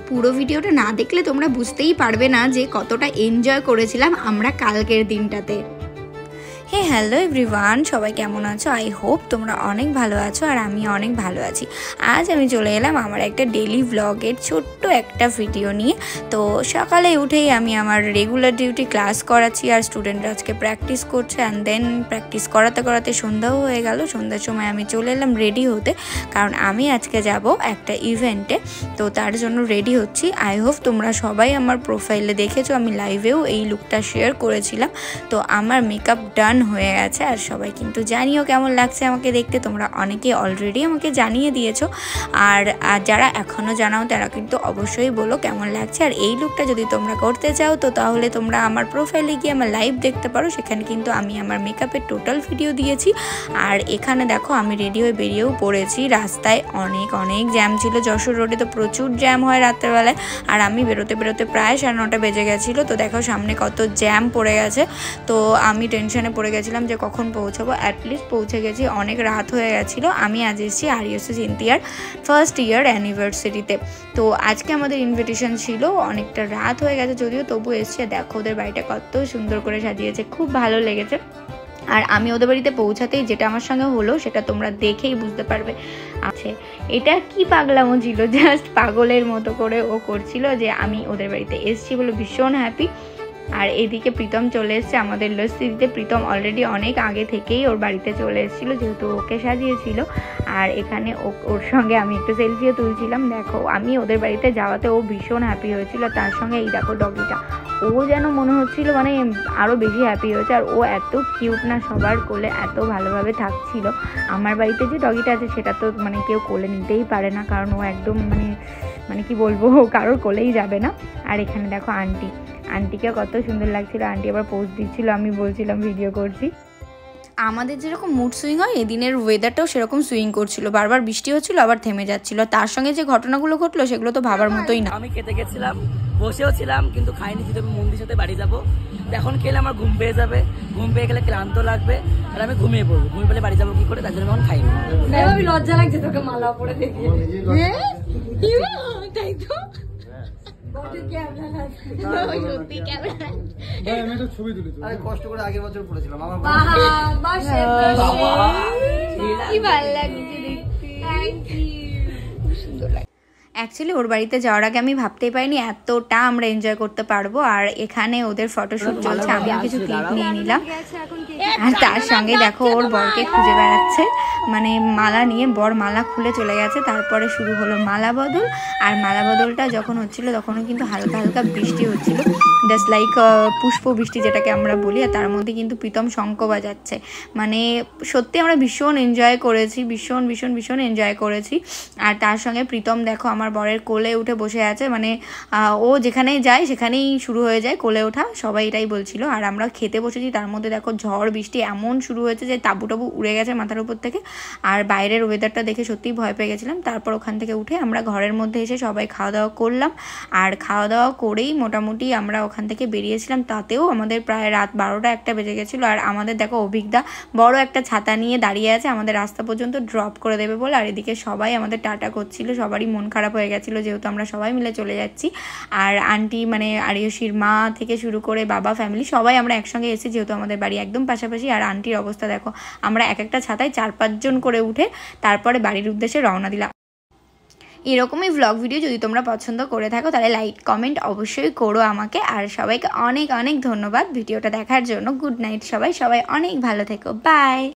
পুরো ভিডিওটা না দেখলে তোমরা বুঝতেই পারবে না যে কতটা এনজয় করেছিলাম আমরা কালকের দিনটাতে। হে হ্যালো এভরিওয়ান, সবাই কেমন আছো? আই হোপ তোমরা অনেক ভালো আছো আর আমি অনেক ভালো আছি। আজ আমি চলে এলাম আমার একটা ডেলি ভ্লগের ছোট্ট একটা ভিডিও নিয়ে। তো সকালে উঠেই আমি আমার রেগুলার ডিউটি ক্লাস করাচ্ছি আর স্টুডেন্টরা আজকে প্র্যাকটিস করছে। অ্যান্ড দেন প্র্যাকটিস করাতে করাতে সন্ধ্যাও হয়ে গেল। সন্ধ্যার সময় আমি চলে এলাম রেডি হতে, কারণ আমি আজকে যাব একটা ইভেন্টে। তো তার জন্য রেডি হচ্ছি। আই হোপ তোমরা সবাই আমার প্রোফাইলে দেখেছো, আমি লাইভেও এই লুকটা শেয়ার করেছিলাম। তো আমার মেকআপ ডান হয়ে গেছে আর সবাই কিন্তু জানিও কেমন লাগছে আমাকে দেখতে। তোমরা অনেকে অলরেডি আমাকে জানিয়ে দিয়েছো, আর যারা এখনও জানাও তারা কিন্তু অবশ্যই বলো কেমন লাগছে। আর এই লুকটা যদি তোমরা করতে চাও তো তাহলে তোমরা আমার প্রোফাইলে গিয়ে আমার লাইভ দেখতে পারো, সেখানে কিন্তু আমি আমার মেকআপের টোটাল ভিডিও দিয়েছি। আর এখানে দেখো আমি রেডি হয়ে বেরিয়েও পড়েছি। রাস্তায় অনেক জ্যাম ছিল, যশোর রোডে তো প্রচুর জ্যাম হয় রাত্রেবেলায়। আর আমি বেরোতে প্রায় 9:30 বেজে গেছিলো। তো দেখো সামনে কত জ্যাম পড়ে গেছে। তো আমি টেনশনে পড়ে গেছিলাম যে কখন পৌঁছাবো। অ্যাটলিস্ট পৌঁছে গেছি, অনেক রাত হয়ে গেছিলো। আমি আজ এসেছি আরিয়সি সিনথিয়ার ফার্স্ট ইয়ার অ্যানিভার্সারিতে। তো আজকে আমাদের ইনভিটেশন ছিল, অনেকটা রাত হয়ে গেছে যদিও, তবু এসেছি। দেখো ওদের বাড়িটা কত সুন্দর করে সাজিয়েছে, খুব ভালো লেগেছে। আর আমি ওদের বাড়িতে পৌঁছাতেই যেটা আমার সঙ্গে হলো সেটা তোমরা দেখেই বুঝতে পারবে। আছে এটা কি পাগলামো ছিল, জাস্ট পাগলের মতো করে ও করছিল যে আমি ওদের বাড়িতে এসেছি বলে ভীষণ হ্যাপি। আর এদিকে প্রীতম চলে এসছে আমাদের লস্যি দিতে। প্রীতম অলরেডি অনেক আগে থেকেই ওর বাড়িতে চলে এসেছিলো, যেহেতু ওকে সাজিয়েছিল। আর এখানে ওর সঙ্গে আমি একটু সেলফিও তুলছিলাম। দেখো আমি ওদের বাড়িতে যাওয়াতে ও ভীষণ হ্যাপি হয়েছিল। তার সঙ্গে এই দেখো ডগিটা, ও যেন মনে হচ্ছিল মানে আরও বেশি হ্যাপি হয়েছে। আর ও এত কিউট না, সবার কোলে এত ভালোভাবে থাকছিল। আমার বাড়িতে যে ডগিটা আছে সেটা তো মানে কেউ কোলে নিতেই পারে না, কারণ ও একদম মানে কি বলবো, কারোর কোলেই যাবে না। আর এখানে দেখো আন্টিকে কত সুন্দর লাগছিল। আন্টি আবার পোজ দিচ্ছিল, আমি বলছিলাম ভিডিও করছি। আমাদের যেরকম মুড সুইং হয়, এদিনের ওয়েদারটাও সেরকম সুইং করছিল। বারবার বৃষ্টি হচ্ছিল, আবার থেমে যাচ্ছিল। তার সঙ্গে যে ঘটনাগুলো ঘটলো সেগুলো তো ভাবার মতোই না। আমি খেতে গেছিলাম, বসেও ছিলাম, কিন্তু খাইনি। যদি আমি মন্দির সাথে বাড়ি যাবো, এখন খেলে আমার ঘুম পেয়ে যাবে। ঘুম পেয়ে গেলে ক্লান্ত লাগবে আর আমি ঘুমিয়ে পড়বো। ঘুমিয়ে পেলে বাড়ি যাবো কি করে, তার জন্য এখন খাইনি। আমি লজ্জা লাগছে তোকে মালা পরে দেখে। তাই তো কষ্ট করে আগের বছর পড়েছিলাম আমার কি ভালো লাগছে দেখতে, সুন্দর লাগে। অ্যাকচুয়ালি ওর বাড়িতে যাওয়ার আগে আমি ভাবতেই পারিনি এতটা আমরা এনজয় করতে পারবো। আর এখানে ওদের ফটোশ্যুট চলছে, আমিও কিছু ক্লিপ নিয়ে নিলাম। আর তার সঙ্গে দেখো ওর বরকে খুঁজে বেড়াচ্ছে, মানে মালা নিয়ে। বর মালা খুলে চলে গেছে। তারপরে শুরু হলো মালা বদল। আর মালা বদলটা যখন হচ্ছিল তখনও কিন্তু হালকা বৃষ্টি হচ্ছিল, জাস্ট লাইক পুষ্প বৃষ্টি যেটাকে আমরা বলি। আর তার মধ্যে কিন্তু প্রীতম শঙ্খ বাজাচ্ছে। মানে সত্যি আমরা ভীষণ এনজয় করেছি, ভীষণ এনজয় করেছি। আর তার সঙ্গে প্রীতম দেখো আমার বরের কোলে উঠে বসে আছে। মানে ও যেখানেই যায় সেখানেই শুরু হয়ে যায় কোলে ওঠা, সবাই এটাই বলছিল। আর আমরা খেতে বসেছি, তার মধ্যে দেখো ঝড় বৃষ্টি এমন শুরু হয়েছে যে টাবু উড়ে গেছে মাথার উপর থেকে। আর বাইরের ওয়েদারটা দেখে সত্যিই ভয় পেয়ে গেছিলাম। তারপর ওখান থেকে উঠে আমরা ঘরের মধ্যে এসে সবাই খাওয়া দাওয়া করলাম। আর খাওয়া দাওয়া করেই মোটামুটি আমরা ওখান থেকে বেরিয়েছিলাম। তাতেও আমাদের প্রায় রাত 12টা-1টা বেজে গেছিলো। আর আমাদের দেখো অভিজ্ঞতা বড় একটা ছাতা নিয়ে দাঁড়িয়ে আছে আমাদের রাস্তা পর্যন্ত ড্রপ করে দেবে বলে। আর এদিকে সবাই আমাদের টাটা করছিল, সবারই মন খারাপ হয়ে গেছিলো যেহেতু আমরা সবাই মিলে চলে যাচ্ছি। আর আন্টি মানে আরিয়সীর মা থেকে শুরু করে বাবা, ফ্যামিলি সবাই আমরা একসঙ্গে এসেছি, যেহেতু আমাদের বাড়ি একদম পাশাপাশি। আর আন্টির অবস্থা দেখো, আমরা একটা ছাতায় 4-5 জন করে উঠে তারপরে বাড়ির উদ্দেশ্যে রওনা দিলাম। এরকমই ভ্লগ ভিডিও যদি তোমরা পছন্দ করে থাকো তাহলে লাইক কমেন্ট অবশ্যই করো আমাকে। আর সবাইকে অনেক ধন্যবাদ ভিডিওটা দেখার জন্য। গুড নাইট সবাই অনেক ভালো থেকো, বাই।